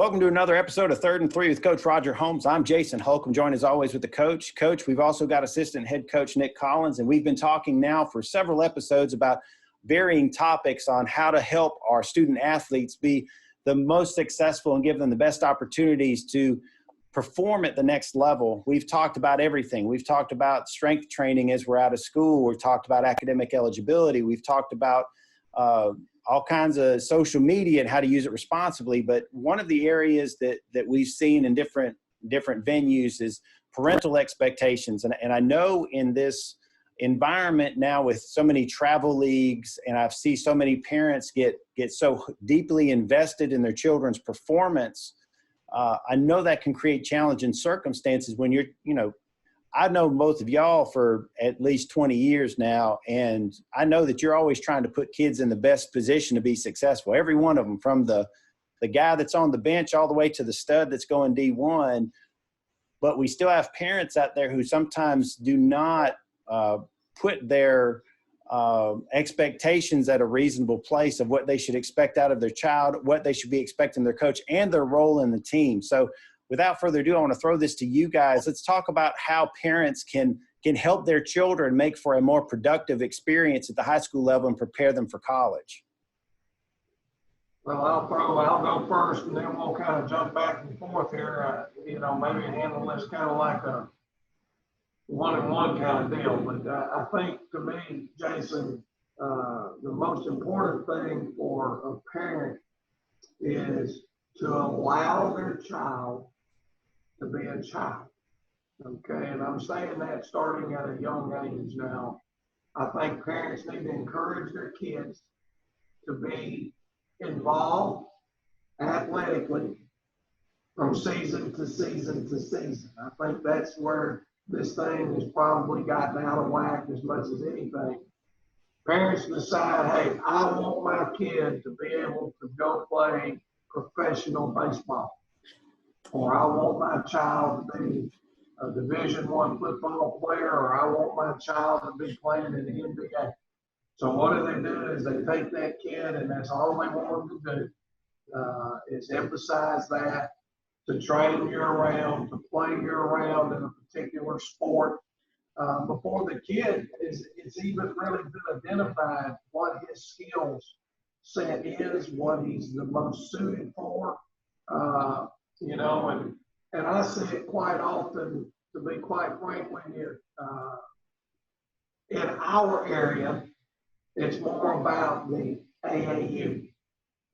Welcome to another episode of Third and Three with Coach Roger Holmes. I'm Jason Holcomb, joined as always with the coach. Coach, we've also got assistant head coach Nick Collins, and we've been talking now for several episodes about varying topics on how to help our student athletes be the most successful and give them the best opportunities to perform at the next level. We've talked about everything. We've talked about strength training as we're out of school. We've talked about academic eligibility. We've talked about all kinds of social media and how to use it responsibly. But one of the areas that we've seen in different venues is parental expectations. And I know in this environment now with so many travel leagues, and I see so many parents get so deeply invested in their children's performance, I know that can create challenging circumstances when I know both of y'all for at least 20 years now, and I know that you're always trying to put kids in the best position to be successful. Every one of them, from the guy that's on the bench all the way to the stud that's going D1. But we still have parents out there who sometimes do not put their expectations at a reasonable place of what they should expect out of their child, what they should be expecting their coach, and their role in the team. So without further ado, I want to throw this to you guys. Let's talk about how parents can help their children make for a more productive experience at the high school level and prepare them for college. Well, I'll go first, and then we'll kind of jump back and forth here. Maybe handle this kind of like a one-on-one kind of deal. But I think, to me, Jason, the most important thing for a parent is to allow their child to be a child, okay? And I'm saying that starting at a young age now. I think parents need to encourage their kids to be involved athletically from season to season to season. I think that's where this thing has probably gotten out of whack as much as anything. Parents decide, hey, I want my kid to be able to go play professional baseball, or I want my child to be a Division I football player, or I want my child to be playing in the NBA. So what do is they take that kid, and that's all they want them to do, is emphasize that, to train year-round, to play year-round in a particular sport, before the kid it's even really been identified what his skills set is, what he's the most suited for, and I see it quite often, to be quite frank, when you're in our area, it's more about the AAU,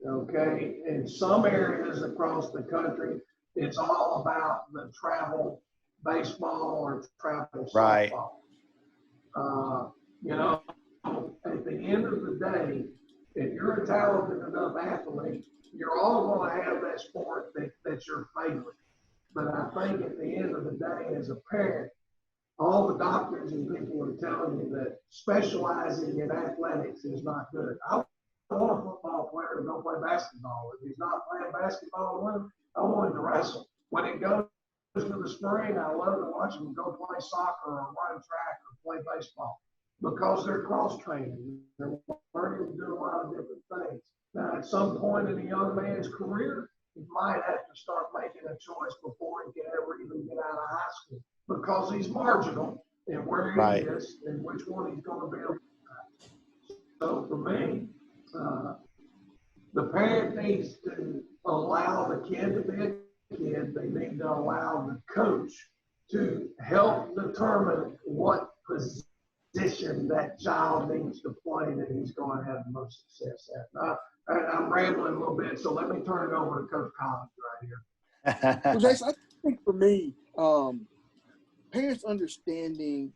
okay? In some areas across the country, it's all about the travel baseball or travel softball. Right. At the end of the day, if you're a talented enough athlete, you're all going to have that sport that's your favorite. But I think at the end of the day, as a parent, all the doctors and people are telling you that specializing in athletics is not good. I want a football player to go play basketball. If he's not playing basketball, I want him to wrestle. When it goes to the spring, I love to watch him go play soccer or run track or play baseball, because they're cross-training. They're learning to do a lot of different things. Now, at some point in a young man's career, he might have to start making a choice before he can ever even get out of high school, because he's marginal in where he is and which one he's going to be able to. So for me, the parent needs to allow the kid to be a kid. They need to allow the coach to help determine what position that child needs to play that he's going to have the most success at. I'm rambling a little bit, so let me turn it over to Coach Collins right here. Well, Jason, I think for me, parents understanding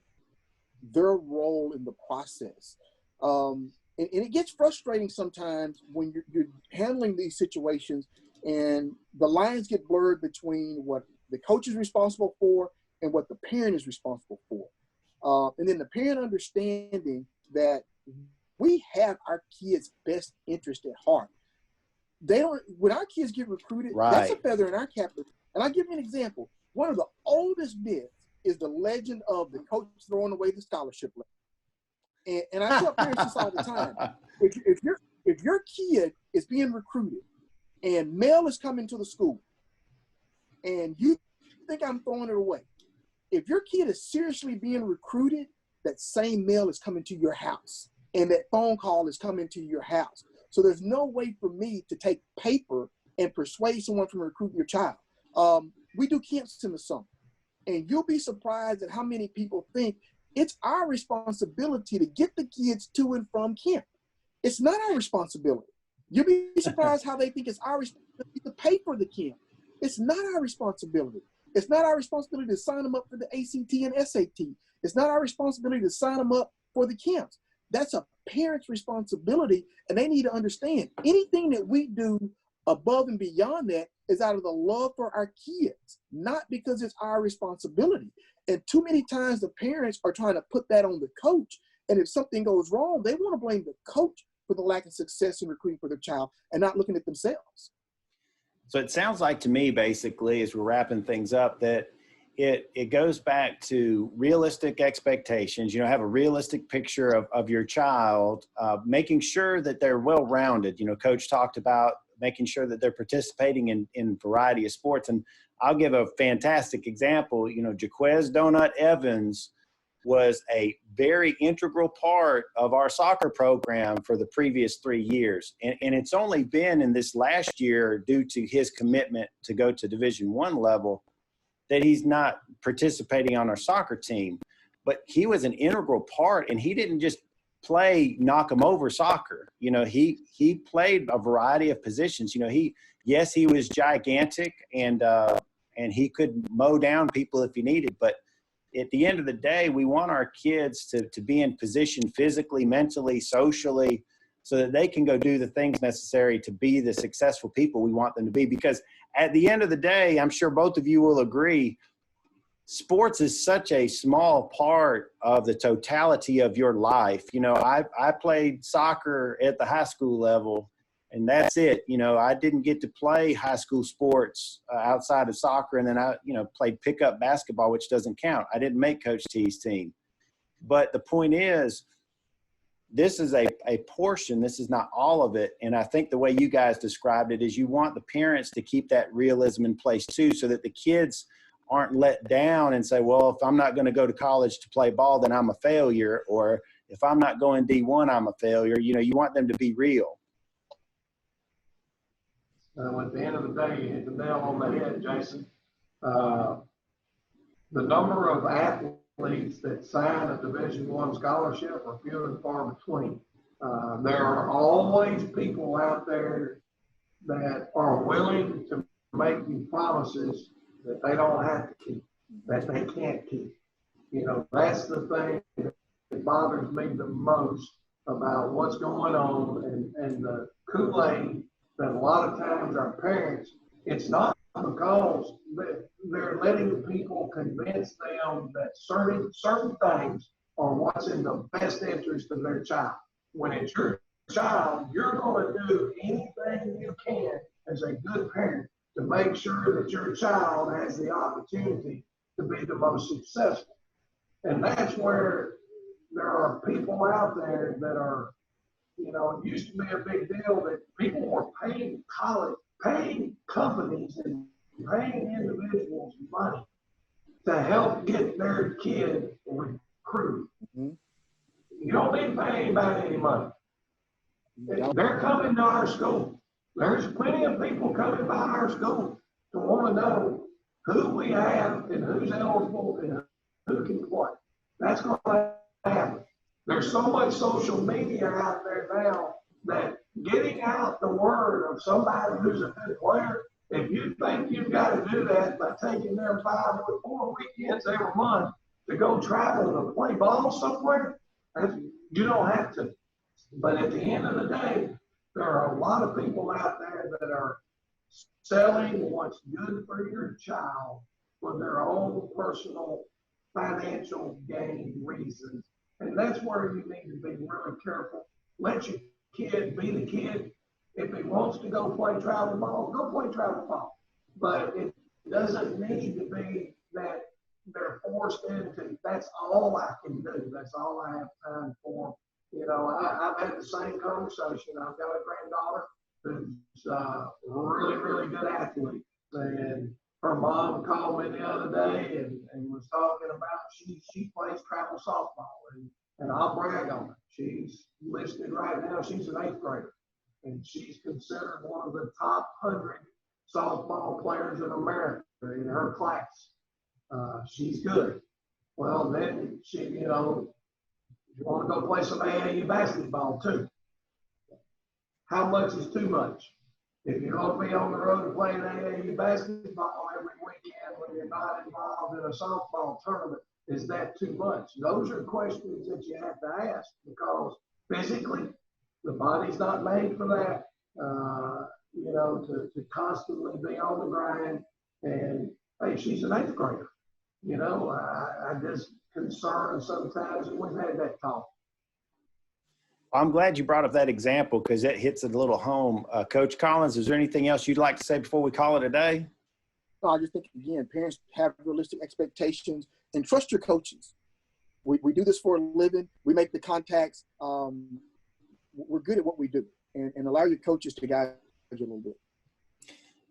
their role in the process. And it gets frustrating sometimes when you're handling these situations and the lines get blurred between what the coach is responsible for and what the parent is responsible for. And then the parent understanding that we have our kids' best interest at heart. When our kids get recruited, that's a feather in our cap. And I'll give you an example. One of the oldest myths is the legend of the coach throwing away the scholarship letter. And I tell parents this all the time. If your kid is being recruited and mail is coming to the school, and you think I'm throwing it away. If your kid is seriously being recruited, that same mail is coming to your house, and that phone call is coming to your house. So there's no way for me to take paper and persuade someone from recruiting your child. We do camps in the summer, and you'll be surprised at how many people think it's our responsibility to get the kids to and from camp. It's not our responsibility. You'll be surprised how they think it's our responsibility to pay for the camp. It's not our responsibility. It's not our responsibility to sign them up for the ACT and SAT. It's not our responsibility to sign them up for the camps. That's a parent's responsibility, and they need to understand anything that we do above and beyond that is out of the love for our kids, not because it's our responsibility. And too many times the parents are trying to put that on the coach, and if something goes wrong, they want to blame the coach for the lack of success in recruiting for their child and not looking at themselves. So it sounds like to me, basically, as we're wrapping things up, that it goes back to realistic expectations. You know, have a realistic picture of your child, making sure that they're well-rounded. You know, Coach talked about making sure that they're participating in a variety of sports. And I'll give a fantastic example. You know, Jaquez Donut Evans was a very integral part of our soccer program for the previous 3 years. And it's only been in this last year, due to his commitment to go to Division I level, that he's not participating on our soccer team. But he was an integral part, and he didn't just play knock 'em over soccer. You know, he played a variety of positions. You know, he was gigantic, and he could mow down people if he needed, but at the end of the day, we want our kids to be in position physically, mentally, socially, so that they can go do the things necessary to be the successful people we want them to be. Because at the end of the day, I'm sure both of you will agree, sports is such a small part of the totality of your life. You know, I played soccer at the high school level, and that's it. You know, I didn't get to play high school sports outside of soccer. And then I, played pickup basketball, which doesn't count. I didn't make Coach T's team. But the point is, this is a portion. This is not all of it. And I think the way you guys described it is you want the parents to keep that realism in place too, so that the kids aren't let down and say, well, if I'm not going to go to college to play ball, then I'm a failure. Or if I'm not going D1, I'm a failure. You know, you want them to be real. At the end of the day, you hit the nail on the head, Jason. The number of athletes that sign a Division I scholarship are few and far between. There are always people out there that are willing to make you promises that they don't have to keep, that they can't keep. You know, that's the thing that bothers me the most about what's going on, and the Kool-Aid that a lot of times our parents, it's not because they're letting people convince them that certain things are what's in the best interest of their child. When it's your child, you're going to do anything you can as a good parent to make sure that your child has the opportunity to be the most successful. And that's where there are people out there that are, you know, it used to be a big deal that people were paying companies and paying individuals money to help get their kid recruited. Mm-hmm. You don't need to pay anybody any money. They're coming to our school. There's plenty of people coming by our school to want to know who we have and who's eligible and who can play. That's going to happen. There's so much social media out there now that getting out the word of somebody who's a good player, if you think you've got to do that by taking them 5 or 4 weekends every month to go travel to play ball somewhere, you don't have to. But at the end of the day, there are a lot of people out there that are selling what's good for your child for their own personal financial gain reasons. And that's where you need to be really careful. Let your kid be the kid. If he wants to go play travel ball, go play travel ball. But it doesn't need to be that they're forced into, that's all I can do. That's all I have time for. You know, I've had the same conversation. I've got a granddaughter who's really, really good athlete. And her mom called me the other day and was talking about she plays travel softball. And I'll brag on her. She's listed right now, she's an 8th grader. And she's considered one of the top 100 softball players in America in her class. She's good. Well, then she, you want to go play some AAU basketball too. How much is too much? If you're going to be on the road playing AAU basketball every weekend when you're not involved in a softball tournament, is that too much? Those are questions that you have to ask, because physically, the body's not made for that. To constantly be on the grind. And hey, she's an 8th grader. I just concerned sometimes, and we've had that talk. I'm glad you brought up that example because it hits it a little home. Coach Collins, is there anything else you'd like to say before we call it a day? No, I just think, again, parents have realistic expectations and trust your coaches. We do this for a living. We make the contacts. We're good at what we do, and allow your coaches to guide you a little bit.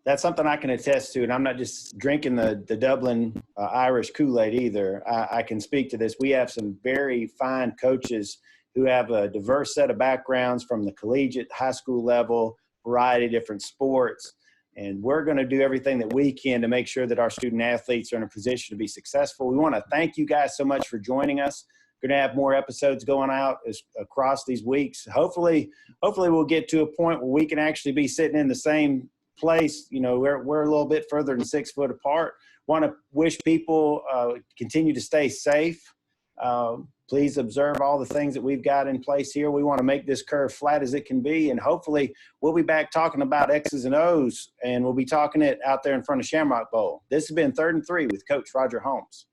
That's something I can attest to, and I'm not just drinking the Dublin Irish Kool-Aid either. I can speak to this. We have some very fine coaches who have a diverse set of backgrounds from the collegiate, high school level, variety of different sports. And we're going to do everything that we can to make sure that our student athletes are in a position to be successful. We want to thank you guys so much for joining us. We're going to have more episodes going out across these weeks. Hopefully we'll get to a point where we can actually be sitting in the same place. We're a little bit further than 6 foot apart. Want to wish people continue to stay safe. Please observe all the things that we've got in place here. We want to make this curve flat as it can be, and hopefully we'll be back talking about X's and O's, and we'll be talking it out there in front of Shamrock Bowl. This has been 3rd and 3 with Coach Roger Holmes.